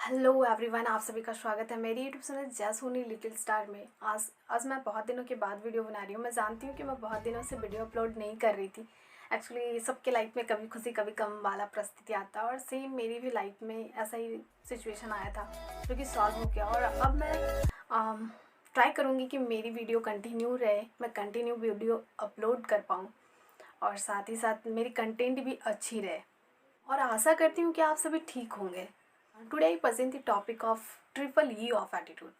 Hello everyone, आप सभी का स्वागत है मेरी यूट्यूब चैनल जय सोनी लिटिल स्टार में। आज मैं बहुत दिनों के बाद वीडियो बना रही हूँ। मैं जानती हूँ कि मैं बहुत दिनों से वीडियो अपलोड नहीं कर रही थी। एक्चुअली सबके लाइफ में कभी खुशी कभी गम वाला परिस्थिति आता है और सेम मेरी भी लाइफ में ऐसा ही सिचुएशन आया था जो कि सॉल्व हो गया। और अब मैं ट्राई करूँगी कि मेरी वीडियो कंटिन्यू रहे, मैं कंटिन्यू वीडियो अपलोड कर पाऊँ और साथ ही साथ मेरी कंटेंट भी अच्छी रहे। और आशा करती हूँ कि आप सभी ठीक होंगे। Today I present the topic of triple E of attitude.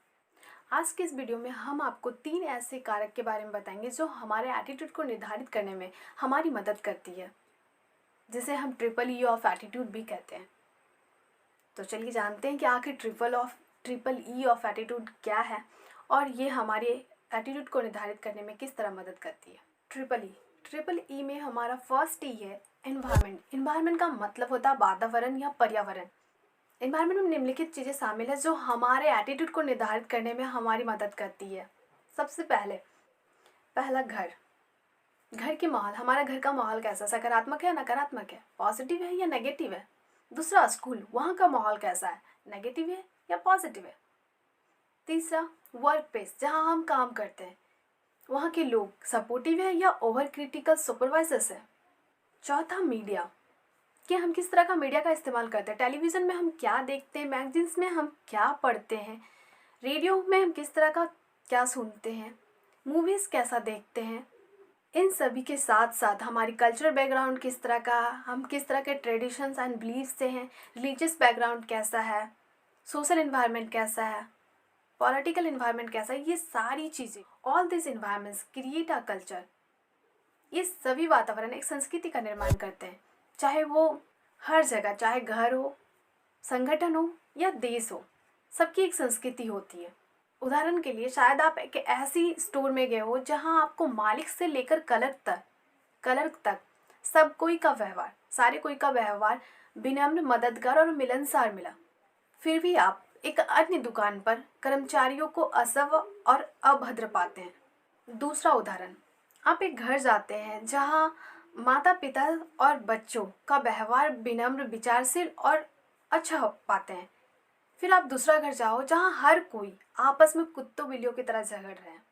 आज के इस वीडियो में हम आपको 3 ऐसे कारक के बारे में बताएंगे जो हमारे एटीट्यूड को निर्धारित करने में हमारी मदद करती है, जिसे हम ट्रिपल ई ऑफ एटीट्यूड भी कहते हैं। तो चलिए जानते हैं कि आखिर ट्रिपल ई ऑफ एटीट्यूड क्या है और ये हमारे एटीट्यूड को निर्धारित करने में किस तरह मदद करती है। ट्रिपल ई में हमारा फर्स्ट ई है एनवायरनमेंट। एनवायरनमेंट का मतलब होता है वातावरण या पर्यावरण। एनवायरनमेंट में निम्नलिखित चीज़ें शामिल है जो हमारे एटीट्यूड को निर्धारित करने में हमारी मदद करती है। सबसे पहला घर के माहौल। हमारा घर का माहौल कैसा, सकारात्मक है, नकारात्मक है, पॉजिटिव है या नेगेटिव है। दूसरा स्कूल, वहाँ का माहौल कैसा है, नेगेटिव है या पॉजिटिव है। तीसरा वर्क प्लेस, जहाँ हम काम करते हैं, वहाँ के लोग सपोर्टिव है या ओवर क्रिटिकल सुपरवाइजर्स है। चौथा मीडिया, कि हम किस तरह का मीडिया का इस्तेमाल करते हैं। टेलीविज़न में हम क्या देखते हैं, मैगजीन्स में हम क्या पढ़ते हैं, रेडियो में हम किस तरह का क्या सुनते हैं, मूवीज़ कैसा देखते हैं। इन सभी के साथ साथ हमारी कल्चरल बैकग्राउंड किस तरह का, हम किस तरह के ट्रेडिशंस एंड बिलीफ से हैं, रिलीजियस बैकग्राउंड कैसा है, सोशल इन्वायरमेंट कैसा है, पॉलिटिकल इन्वायरमेंट कैसा है, ये सारी चीज़ें, all this environments create a culture. ये सभी वातावरण एक संस्कृति का निर्माण करते हैं, चाहे वो हर जगह, चाहे घर हो, संगठन हो या देश हो, सबकी एक संस्कृति होती है। उदाहरण के लिए शायद आप एक ऐसी स्टोर में गए हो जहां आपको मालिक से लेकर कलर तक सारे कोई का व्यवहार विनम्र, मददगार और मिलनसार मिला। फिर भी आप एक अन्य दुकान पर कर्मचारियों को असभ्य और अभद्र पाते हैं। दूसरा उदाहरण, आप एक घर जाते हैं जहां माता पिता और बच्चों का व्यवहार विनम्र, विचारशील और अच्छा पाते हैं। फिर आप दूसरा घर जाओ जहां हर कोई आपस में कुत्तों बिल्लियों की तरह झगड़ रहे हैं,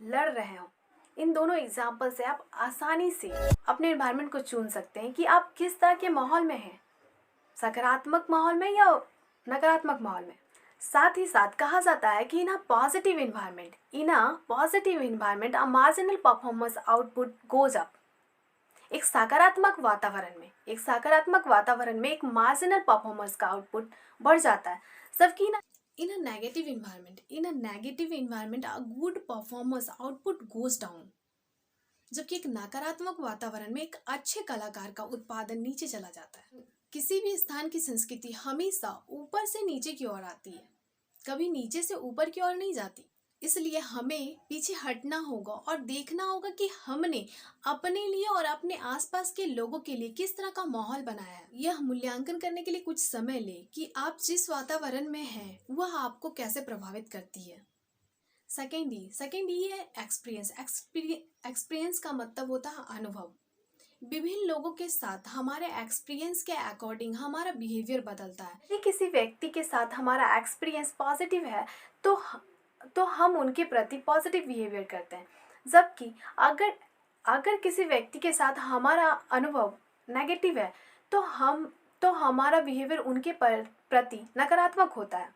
लड़ रहे हो। इन दोनों एग्जाम्पल से आप आसानी से अपने एनवायरनमेंट को चुन सकते हैं कि आप किस तरह के माहौल में हैं, सकारात्मक माहौल में या नकारात्मक माहौल में। साथ ही साथ कहा जाता है कि in a positive environment a marginal performance output goes up. एक सकारात्मक वातावरण में एक मार्जिनल परफॉर्मेंस का आउटपुट बढ़ जाता है, जबकि in a negative environment a good performance output goes down. जबकि एक नकारात्मक वातावरण में एक अच्छे कलाकार का उत्पादन नीचे चला जाता है। किसी भी स्थान की संस्कृति हमेशा ऊपर से नीचे की ओर आती है, कभी नीचे से ऊपर की ओर नहीं जाती। इसलिए हमें पीछे हटना होगा और देखना होगा कि हमने अपने लिए और अपने आसपास के लोगों के लिए किस तरह का माहौल बनाया है। यह मूल्यांकन करने के लिए कुछ समय ले कि आप जिस वातावरण में हैं वह आपको कैसे प्रभावित करती है। सेकेंड ई है एक्सपीरियंस। एक्सपीरियंस का मतलब होता है अनुभव। विभिन्न लोगों के साथ हमारे एक्सपीरियंस के अकॉर्डिंग हमारा बिहेवियर बदलता है। यदि किसी व्यक्ति के साथ हमारा एक्सपीरियंस पॉजिटिव है तो हम उनके प्रति पॉजिटिव बिहेवियर करते हैं, जबकि अगर किसी व्यक्ति के साथ हमारा अनुभव नेगेटिव है तो हमारा बिहेवियर उनके प्रति नकारात्मक होता है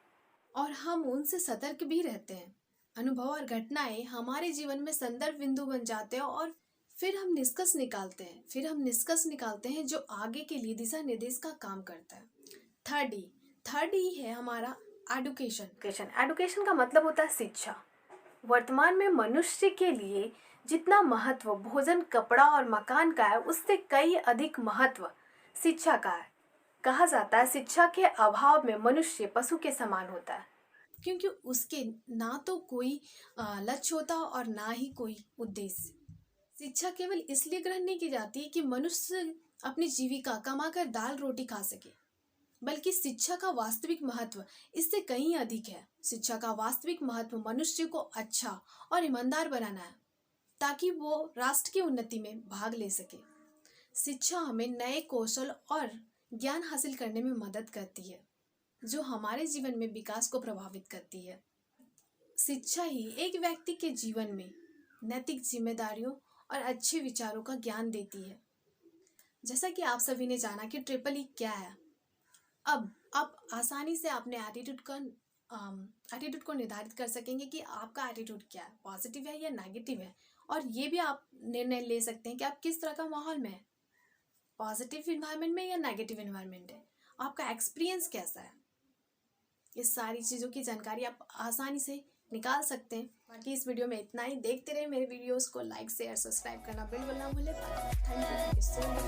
और हम उनसे सतर्क भी रहते हैं। अनुभव और घटनाएं हमारे जीवन में संदर्भ बिंदु बन जाते हैं और फिर हम निष्कर्ष निकालते हैं जो आगे के लिए दिशा निर्देश का काम करता है। थर्ड ई है हमारा एडुकेशन का मतलब होता है शिक्षा। वर्तमान में मनुष्य के लिए जितना महत्व भोजन, कपड़ा और मकान का है, उससे कई अधिक महत्व शिक्षा का है। कहा जाता है शिक्षा के अभाव में मनुष्य पशु के समान होता है, क्योंकि उसके ना तो कोई लक्ष्य होता और ना ही कोई उद्देश्य। शिक्षा केवल इसलिए ग्रहण नहीं की जाती कि मनुष्य अपनी जीविका कमाकर दाल रोटी खा सके, बल्कि शिक्षा का वास्तविक महत्व इससे कहीं अधिक है। शिक्षा का वास्तविक महत्व मनुष्य को अच्छा और ईमानदार बनाना है, ताकि वो राष्ट्र की उन्नति में भाग ले सके। शिक्षा हमें नए कौशल और ज्ञान हासिल करने में मदद करती है। जो हमारे जीवन में विकास को प्रभावित करती है। शिक्षा ही एक व्यक्ति के जीवन में नैतिक जिम्मेदारियों और अच्छे विचारों का ज्ञान देती है। जैसा कि आप सभी ने जाना कि ट्रिपल ई क्या है, अब आप आसानी से अपने एटीट्यूड को निर्धारित कर सकेंगे कि आपका एटीट्यूड क्या है, पॉजिटिव है या नेगेटिव है। और ये भी आप निर्णय ले सकते हैं कि आप किस तरह का माहौल में हैं, पॉजिटिव इन्वायरमेंट में या नेगेटिव इन्वायरमेंट है, आपका एक्सपीरियंस कैसा है। इस सारी चीज़ों की जानकारी आप आसानी से निकाल सकते हैं। बाकी इस वीडियो में इतना ही। देखते रहे मेरे वीडियोस को, लाइक शेयर सब्सक्राइब करना बिल्कुल ना भूलें। Thank you so much.